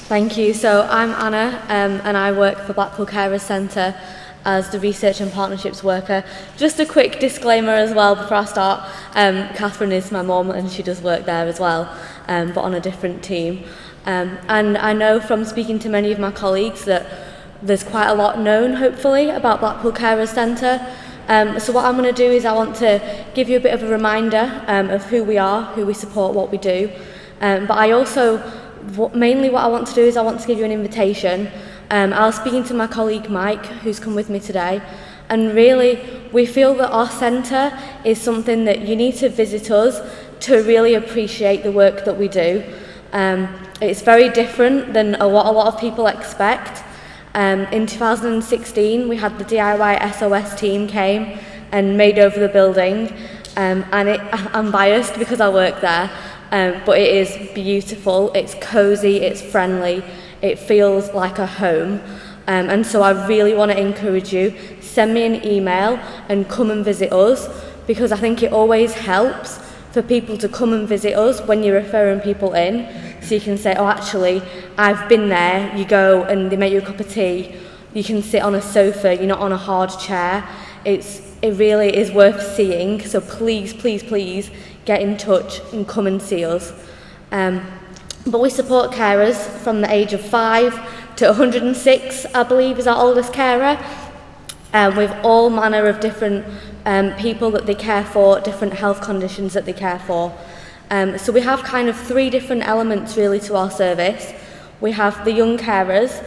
Thank you. So I'm Anna, and I work for Blackpool Carers Centre as the Research and Partnerships worker. Just a quick disclaimer as well before I start. Catherine is my mum and she does work there as well, but on a different team. And I know from speaking to many of my colleagues that there's quite a lot known, hopefully, about Blackpool Carers Centre. So what I'm going to do is I want to give you a bit of a reminder of who we are, who we support, what we do. But I also, mainly what I want to do is I want to give you an invitation. I was speaking to my colleague Mike, who's come with me today, and really we feel that our centre is something that you need to visit us to really appreciate the work that we do. It's very different than what a lot of people expect. In 2016 we had the DIY SOS team came and made over the building, and I'm biased because I work there. But it is beautiful, it's cosy, it's friendly, it feels like a home, and so I really want to encourage you, send me an email and come and visit us, because I think it always helps for people to come and visit us when you're referring people in, so you can say, oh actually I've been there, you go and they make you a cup of tea, you can sit on a sofa, you're not on a hard chair. It really is worth seeing, so please, please, please get in touch and come and see us. But we support carers from the age of 5 to 106, I believe, is our oldest carer, with all manner of different people that they care for, different health conditions that they care for. So we have kind of 3 different elements really to our service. We have the young carers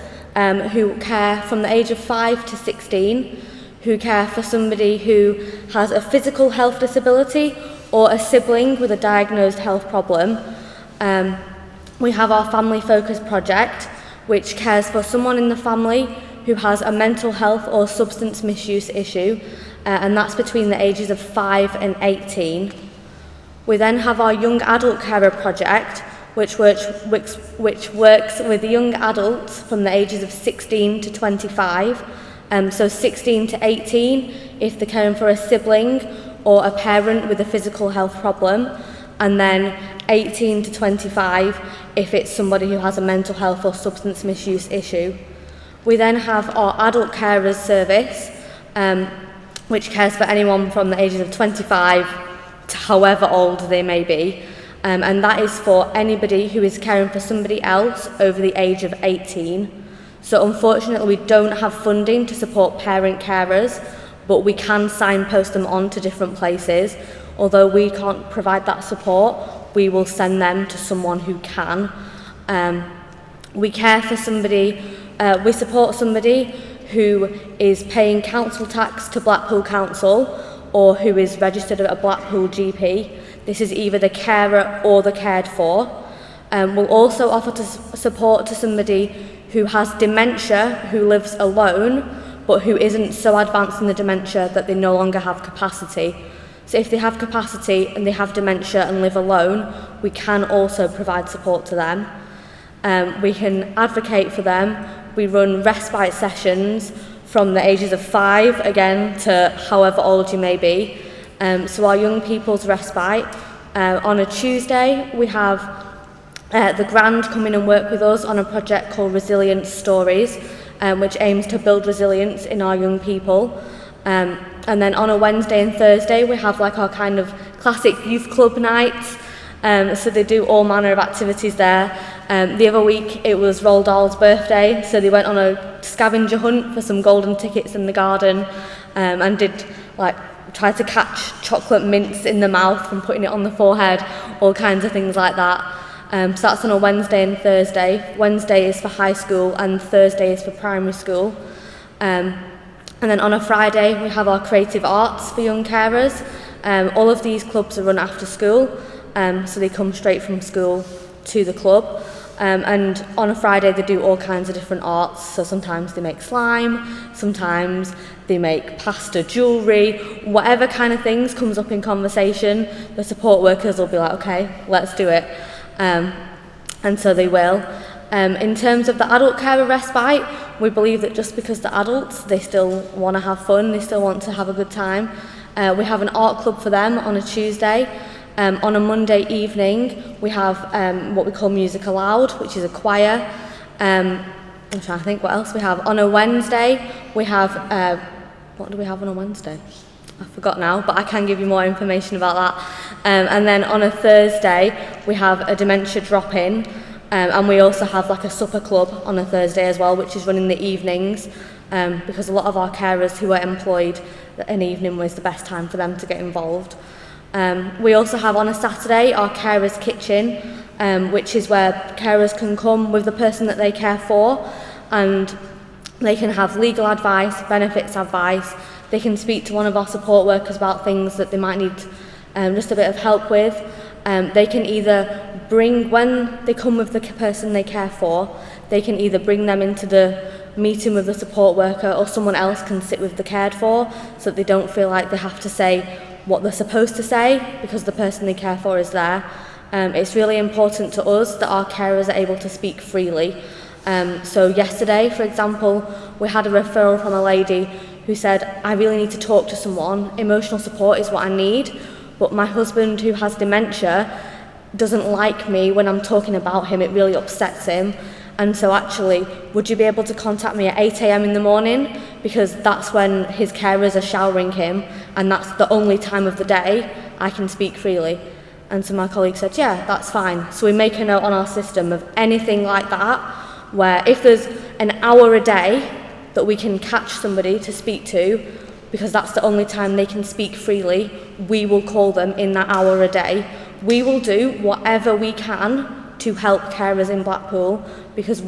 who care from the age of 5 to 16, who care for somebody who has a physical health disability or a sibling with a diagnosed health problem. We have our family focus project, which cares for someone in the family who has a mental health or substance misuse issue, and that's between the ages of 5 and 18. We then have our young adult carer project, which works with young adults from the ages of 16 to 25. So 16 to 18 if they're caring for a sibling or a parent with a physical health problem, and then 18 to 25 if it's somebody who has a mental health or substance misuse issue. We then have our adult carers service, which cares for anyone from the ages of 25 to however old they may be, and that is for anybody who is caring for somebody else over the age of 18. So unfortunately we don't have funding to support parent carers, but we can signpost them on to different places. Although we can't provide that support, we will send them to someone who can. We care for somebody, we support somebody who is paying council tax to Blackpool Council or who is registered at a Blackpool GP. This is either the carer or the cared for. We'll also offer support to somebody who has dementia, who lives alone, but who isn't so advanced in the dementia that they no longer have capacity. So if they have capacity and they have dementia and live alone, we can also provide support to them. We can advocate for them. We run respite sessions from the ages of 5, again, to however old you may be. So our young people's respite. On a Tuesday, we have the Grand come in and work with us on a project called Resilience Stories, which aims to build resilience in our young people. And then on a Wednesday and Thursday, we have like our kind of classic youth club nights. So they do all manner of activities there. The other week, it was Roald Dahl's birthday, so they went on a scavenger hunt for some golden tickets in the garden, and did try to catch chocolate mints in the mouth and putting it on the forehead, all kinds of things like that. So that's on a Wednesday and Thursday. Wednesday is for high school and Thursday is for primary school. And then on a Friday, we have our creative arts for young carers. All of these clubs are run after school, so they come straight from school to the club. And on a Friday, they do all kinds of different arts. So sometimes they make slime, sometimes they make pasta jewellery, whatever kind of things comes up in conversation, the support workers will be like, okay, let's do it. And so they will. In terms of the adult carer respite, we believe that just because they're adults, they still want to have fun, they still want to have a good time. We have an art club for them on a Tuesday. On a Monday evening, we have what we call Music Aloud, which is a choir. I'm trying to think what else we have. On a Wednesday, we have, what do we have on a Wednesday? I forgot now, but I can give you more information about that. And then on a Thursday, we have a dementia drop-in, and we also have like a supper club on a Thursday as well, which is run in the evenings, because a lot of our carers who are employed, an evening was the best time for them to get involved. We also have on a Saturday our carers kitchen, which is where carers can come with the person that they care for, and they can have legal advice, benefits advice. They can speak to one of our support workers about things that they might need just a bit of help with. They can either bring, when they come with the person they care for, they can either bring them into the meeting with the support worker, or someone else can sit with the cared for, so that they don't feel like they have to say what they're supposed to say because the person they care for is there. It's really important to us that our carers are able to speak freely. So yesterday, for example, we had a referral from a lady who said, I really need to talk to someone. Emotional support is what I need, but my husband, who has dementia, doesn't like me when I'm talking about him. It really upsets him. And so actually, would you be able to contact me at 8 a.m. in the morning? Because that's when his carers are showering him, and that's the only time of the day I can speak freely. And so my colleague said, yeah, that's fine. So we make a note on our system of anything like that, where if there's an hour a day that we can catch somebody to speak to, because that's the only time they can speak freely, we will call them in that hour a day. We will do whatever we can to help carers in Blackpool, because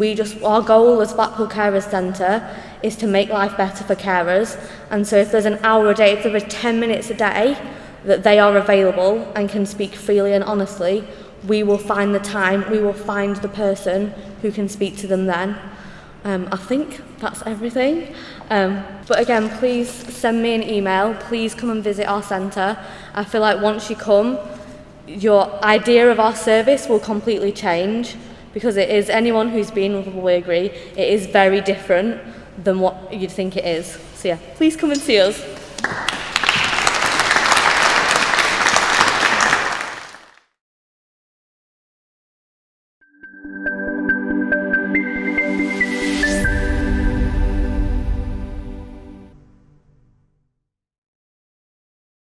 our goal as Blackpool Carers Centre is to make life better for carers. And so if there's an hour a day, if there are 10 minutes a day that they are available and can speak freely and honestly, we will find the time, we will find the person who can speak to them then. I think that's everything. But again, please send me an email. Please come and visit our centre. I feel like once you come, your idea of our service will completely change, because it is, anyone who's been will probably agree, it is very different than what you'd think it is. So yeah, please come and see us.